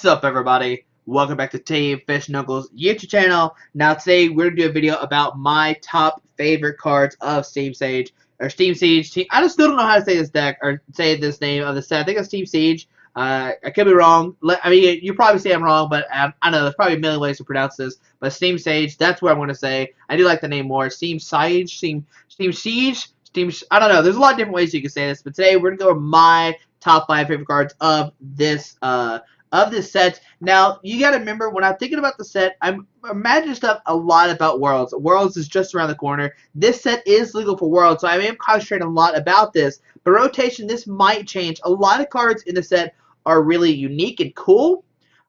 What's up, everybody? Welcome back to Team Fish Knuckles YouTube channel. Now today we're gonna do a video about my top favorite cards of Steam Siege or Steam Siege. I just still don't know how to say this deck or say this name of the set. I think it's Steam Siege. I could be wrong. I mean, you probably say I'm wrong, but I know there's probably a million ways to pronounce this. But Steam Siege, that's what I'm gonna say. I do like the name more. Steam Siege, Steam Siege, Steam. I don't know. There's a lot of different ways you can say this, but today we're gonna go over my top 5 favorite cards of this set. Now, you gotta remember, when I'm thinking about the set, I'm imagining stuff a lot about Worlds. Worlds is just around the corner. This set is legal for Worlds, so I am concentrating a lot about this. But rotation, this might change. A lot of cards in the set are really unique and cool,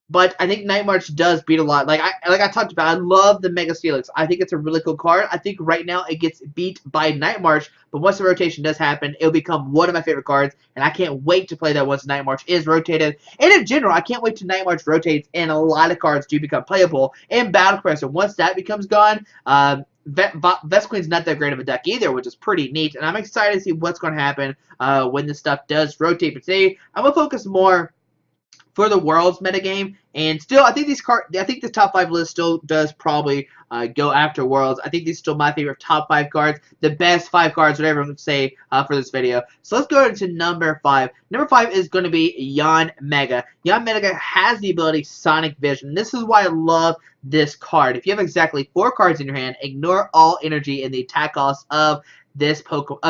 but I think Night March does beat a lot. Like I talked about, I love the Mega Steelix. I think it's a really cool card. I think right now it gets beat by Night March, but once the rotation does happen, it'll become one of my favorite cards, and I can't wait to play that once Night March is rotated. And in general, I can't wait till Night March rotates, and a lot of cards do become playable in Battle Crest. And once that becomes gone, Vesqueen's not that great of a deck either, which is pretty neat, and I'm excited to see what's going to happen when this stuff does rotate. But today, I'm going to focus more for the Worlds metagame, and still, I think the top 5 list still does probably go after Worlds. I think these are still my favorite top 5 cards, the best 5 cards, whatever I'm going to say for this video. So let's go into number 5. Number 5 is going to be Yanmega. Yanmega has the ability Sonic Vision. This is why I love this card. If you have exactly 4 cards in your hand, ignore all energy in the attack cost of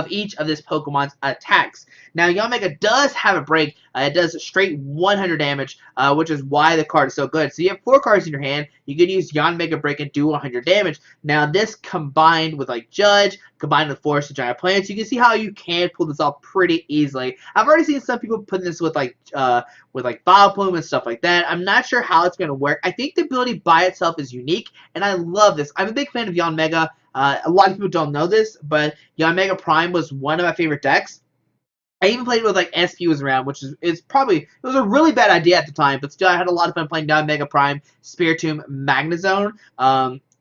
each of this Pokemon's attacks. Now, Yanmega does have a break. It does straight 100 damage, which is why the card is so good. So you have 4 cards in your hand. You could use Yanmega Break and do 100 damage. Now, this combined with like Judge, combined with Forest of Giant Plants, you can see how you can pull this off pretty easily. I've already seen some people putting this with like Vileplume and stuff like that. I'm not sure how it's going to work. I think the ability by itself is unique, and I love this. I'm a big fan of Yanmega. A lot of people don't know this, but Yanmega Prime was one of my favorite decks. I even played with like SP was around, which is probably, it was a really bad idea at the time, but still I had a lot of fun playing Yanmega Prime, Spiritomb, Magnezone.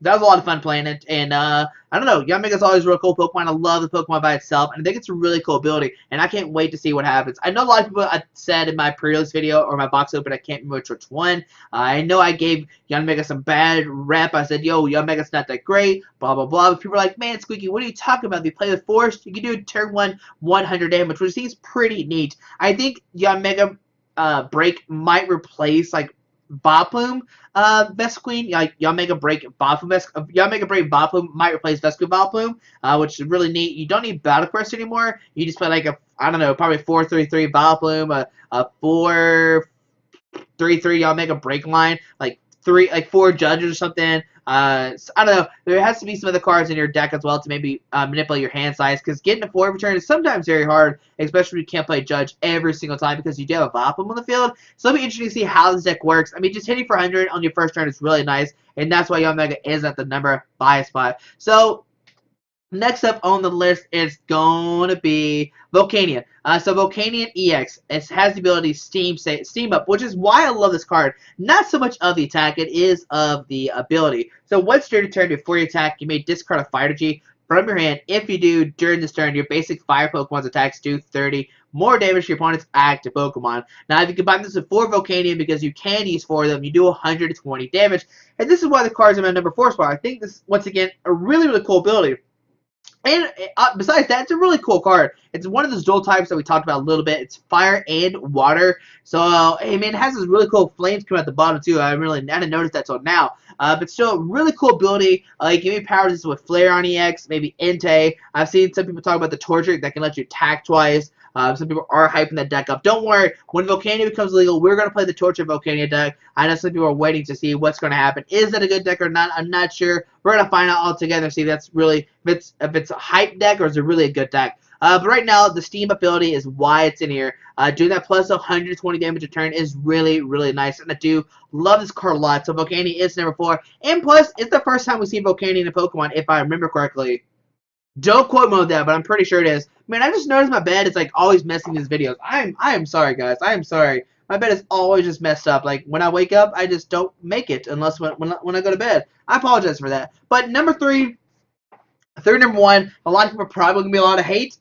That was a lot of fun playing it, and I don't know, Yanmega's always a real cool Pokemon. I love the Pokemon by itself, and I think it's a really cool ability, and I can't wait to see what happens. I know a lot of people said in my pre-release video, or my box open, I can't remember which one, I know I gave Yanmega some bad rep. I said, yo, Yanmega's not that great, blah, blah, blah, but people are like, man, Squeaky, what are you talking about? If you play with Forest, you can do turn 1, 100 damage, which seems pretty neat. I think Yanmega Break might replace, like, Vileplume Vesqueen, like Yanmega Break Vileplume might replace Vesqueen Vileplume, which is really neat. You don't need Battle Quest anymore. You just play like a, I don't know, probably 4-3-3 Vileplume, a 4-3-3 Yanmega Break line, like 4 Judges or something. I don't know. There has to be some other cards in your deck as well to maybe manipulate your hand size, because getting a 4 return is sometimes very hard, especially when you can't play Judge every single time because you do have a Vileplume on the field. So it'll be interesting to see how this deck works. I mean, just hitting for 100 on your first turn is really nice, and that's why Yanmega is at the number 5 spot. So next up on the list is going to be Volcania. So Volcanian EX, it has the ability Steam Up, which is why I love this card. Not so much of the attack, it is of the ability. So once during your turn, before you attack, you may discard a Fire Energy from your hand. If you do, during this turn, your basic Fire Pokemon's attacks do 30 more damage to your opponent's active Pokemon. Now, if you combine this with 4 Volcanion, because you can use 4 of them, you do 120 damage. And this is why the card's in my number 4 spot. I think this, once again, a really, really cool ability. And besides that, it's a really cool card. It's one of those dual types that we talked about a little bit. It's fire and water. So, hey, man, it has this really cool flames coming at the bottom, too. I didn't notice that till now. But still, really cool ability. Give me power this with Flare on EX, maybe Entei. I've seen some people talk about the Torture that can let you attack twice. Some people are hyping that deck up. Don't worry, when Volcania becomes legal, we're going to play the Torture Volcania deck. I know some people are waiting to see what's going to happen. Is that a good deck or not? I'm not sure. We're going to find out all together, see if that's really, if it's a hype deck or is it really a good deck. But right now, the Steam ability is why it's in here. Doing that plus 120 damage a turn is really, really nice. And I do love this card a lot. So Volcania is number 4. And plus, it's the first time we see Volcania in a Pokemon, if I remember correctly. Don't quote me on that, but I'm pretty sure it is. Man, I just noticed my bed is like always messing these videos. I am sorry, guys. I am sorry. My bed is always just messed up. Like, when I wake up, I just don't make it unless when I go to bed. I apologize for that. But number 3, number 1, a lot of people are probably going to be a lot of hate.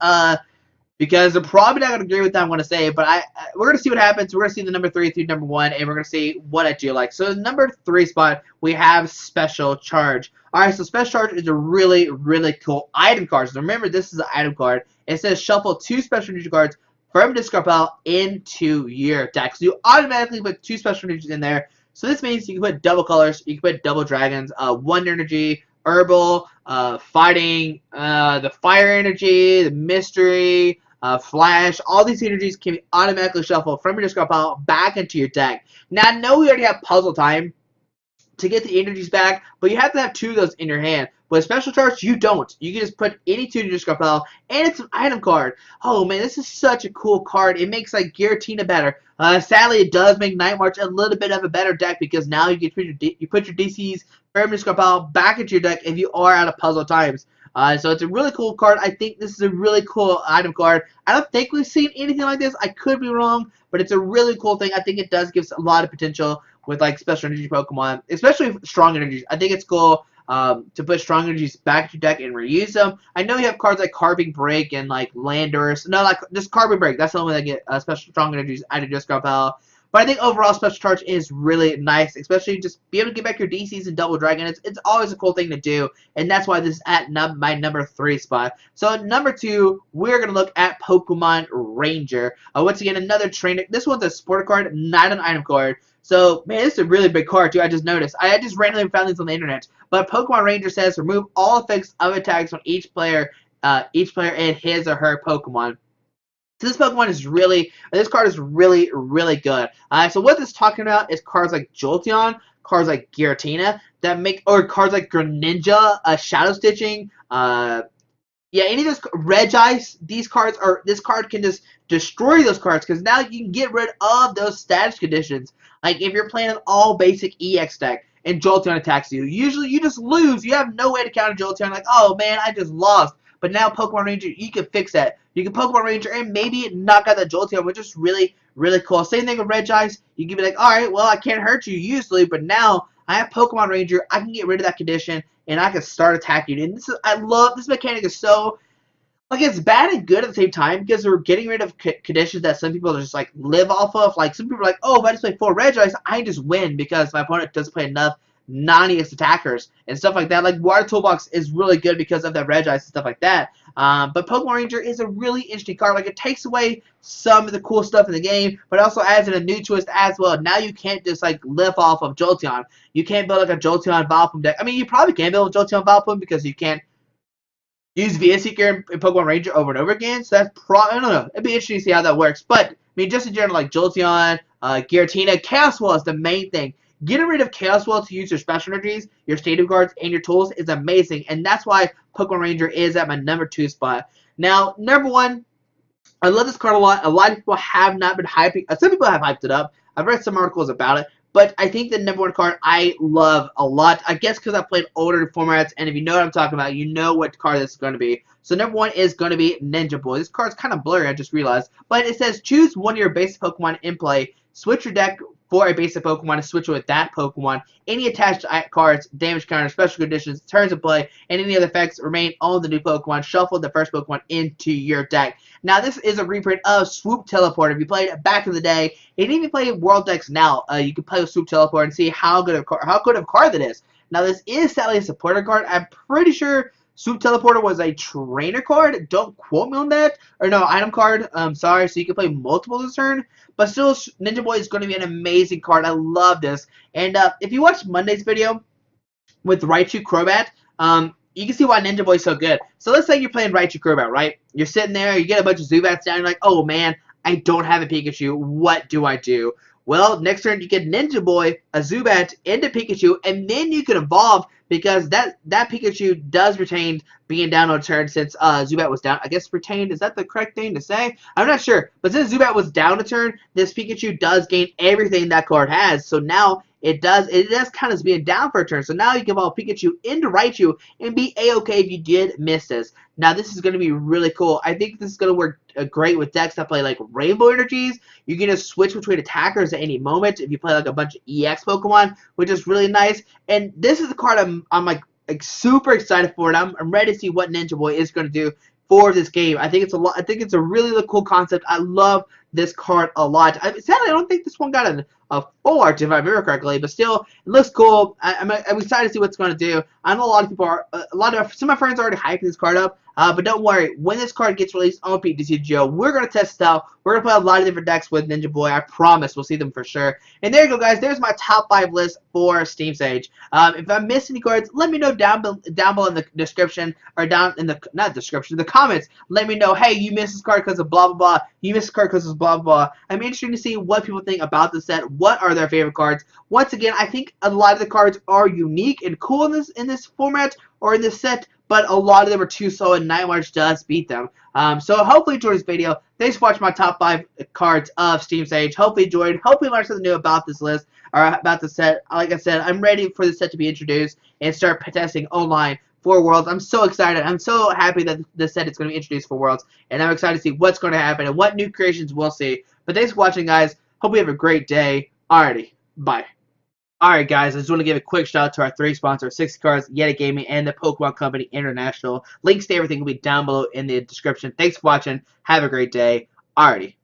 because they're probably not going to agree with that I'm going to say, but we're going to see what happens. We're going to see the number 3 through number 1, and we're going to see what I do like. So the number 3 spot, we have Special Charge. Alright, so Special Charge is a really, really cool item card. So remember, this is an item card. It says shuffle 2 special energy cards from discard pile into your deck. So you automatically put 2 special energies in there. So this means you can put double colors, you can put double dragons, Wonder Energy, Herbal, Fighting, the Fire Energy, the Mystery, Flash. All these energies can be automatically shuffled from your discard pile back into your deck. Now, I know we already have Puzzle Time to get the energies back, but you have to have 2 of those in your hand. With Special Charge, you don't. You can just put any 2 in your discard pile, and it's an item card. Oh man, this is such a cool card. It makes like Giratina better. Sadly, it does make Night March a little bit of a better deck because now you can put your DCs from your discard pile back into your deck if you are out of Puzzle Times. So it's a really cool card. I think this is a really cool item card. I don't think we've seen anything like this. I could be wrong, but it's a really cool thing. I think it does give a lot of potential with like special energy Pokemon, especially strong energies. I think it's cool to put strong energies back into your deck and reuse them. I know you have cards like Carving Break and like Landorus. No, like just Carving Break. That's the only way they get special strong energies out of your discard pile. But I think overall Special Charge is really nice, especially just be able to get back your DCs and Double Dragon. It's always a cool thing to do, and that's why this is at my number 3 spot. So at number 2, we're going to look at Pokemon Ranger. Once again, another trainer. This one's a supporter card, not an item card. So, man, this is a really big card, too. I just noticed. I just randomly found these on the internet. But Pokemon Ranger says remove all effects of attacks on each player and his or her Pokemon. So this card is really, really good. So what this is talking about is cards like Jolteon, cards like Giratina, or cards like Greninja, Shadow Stitching, yeah, any of those Regice, this card can just destroy those cards because now you can get rid of those status conditions. Like if you're playing an all basic EX deck and Jolteon attacks you, usually you just lose. You have no way to counter Jolteon. Like, oh man, I just lost. But now Pokemon Ranger, you can fix that. You can Pokemon Ranger and maybe knock out that Jolteon, which is really, really cool. Same thing with Regice. You can be like, alright, well, I can't hurt you usually, but now I have Pokemon Ranger. I can get rid of that condition, and I can start attacking you. And I love this mechanic. Is so, like, it's bad and good at the same time because we're getting rid of conditions that some people just, like, live off of. Like, some people are like, oh, if I just play 4 Regice, I just win because my opponent doesn't play enough non-EX attackers and stuff like that. Like, Water Toolbox is really good because of that Regice and stuff like that. But Pokemon Ranger is a really interesting card. Like, it takes away some of the cool stuff in the game, but also adds in a new twist as well. Now you can't just, like, live off of Jolteon. You can't build, like, a Jolteon Vileplume deck. I mean, you probably can build a Jolteon Vileplume because you can't use VS Seeker in Pokemon Ranger over and over again. So that's I don't know. It'd be interesting to see how that works. But, I mean, just in general, like, Jolteon, Giratina, Chaos Wall is the main thing. Getting rid of Chaos Wall to use your special energies, your stadium cards, and your tools is amazing, and that's why Pokemon Ranger is at my number 2 spot. Now, number 1, I love this card a lot. A lot of people have not been hyping. Some people have hyped it up. I've read some articles about it, but I think the number 1 card I love a lot. I guess because I played older formats, and if you know what I'm talking about, you know what card this is going to be. So number 1 is going to be Ninja Boy. This card's kind of blurry, I just realized, but it says choose one of your basic Pokemon in play. Switch your deck for a basic Pokemon to switch with that Pokemon. Any attached cards, damage counters, special conditions, turns of play, and any other effects remain on the new Pokemon. Shuffle the first Pokemon into your deck. Now, this is a reprint of Swoop Teleport. If you played it back in the day, and even play World decks now, you can play with Swoop Teleport and see how good of a card that is. Now, this is sadly a supporter card. I'm pretty sure Swoop Teleporter was a trainer card. Don't quote me on that. Or no, item card. Sorry, so you can play multiple this turn. But still, Ninja Boy is going to be an amazing card. I love this. And if you watched Monday's video with Raichu Crobat, you can see why Ninja Boy is so good. So let's say you're playing Raichu Crobat, right? You're sitting there, you get a bunch of Zubats down, you're like, oh man, I don't have a Pikachu. What do I do? Well, next turn you get Ninja Boy, a Zubat, into Pikachu, and then you can evolve because that Pikachu does retain being down on a turn since Zubat was down. I guess retained, is that the correct thing to say? I'm not sure. But since Zubat was down a turn, this Pikachu does gain everything that card has. So now it does kind of being down for a turn. So now you can evolve Pikachu into Raichu and be A-okay if you did miss this. Now this is going to be really cool. I think this is going to work great with decks that play like Rainbow Energies. You can just switch between attackers at any moment if you play like a bunch of EX Pokemon, which is really nice. And this is the card I'm like super excited for, and I'm ready to see what Ninja Boy is going to do for this game. I think it's a lot. I think it's a really cool concept. I love this card a lot. Sadly, I don't think this one got a full art if I remember correctly, but still, it looks cool. I'm excited to see what it's going to do. I know a lot of people are, some of my friends are already hyping this card up, but don't worry. When this card gets released on PTCGO, we're going to test it out. We're going to play a lot of different decks with Ninja Boy. I promise we'll see them for sure. And there you go, guys. There's my top 5 list for Steam Sage. If I missed any cards, let me know down below in the description, or down in the, not description, the comments. Let me know, hey, you missed this card because of blah, blah, blah. You missed this card because of blah, blah, blah. I'm interested to see what people think about the set. What are their favorite cards? Once again, I think a lot of the cards are unique and cool in this format or in this set, but a lot of them are too slow, and Night March does beat them. So hopefully you enjoyed this video. Thanks for watching my top 5 cards of Steam Sage. Hopefully you enjoyed. Hopefully you learned something new about this list, or about the set. Like I said, I'm ready for the set to be introduced and start testing online for Worlds. I'm so excited. I'm so happy that this set is going to be introduced for Worlds, and I'm excited to see what's going to happen and what new creations we'll see. But thanks for watching, guys. Hope you have a great day. Alrighty, bye. Alright, guys, I just want to give a quick shout out to our 3 sponsors, 60 Cards, Yeti Gaming, and the Pokemon Company International. Links to everything will be down below in the description. Thanks for watching. Have a great day. Alrighty.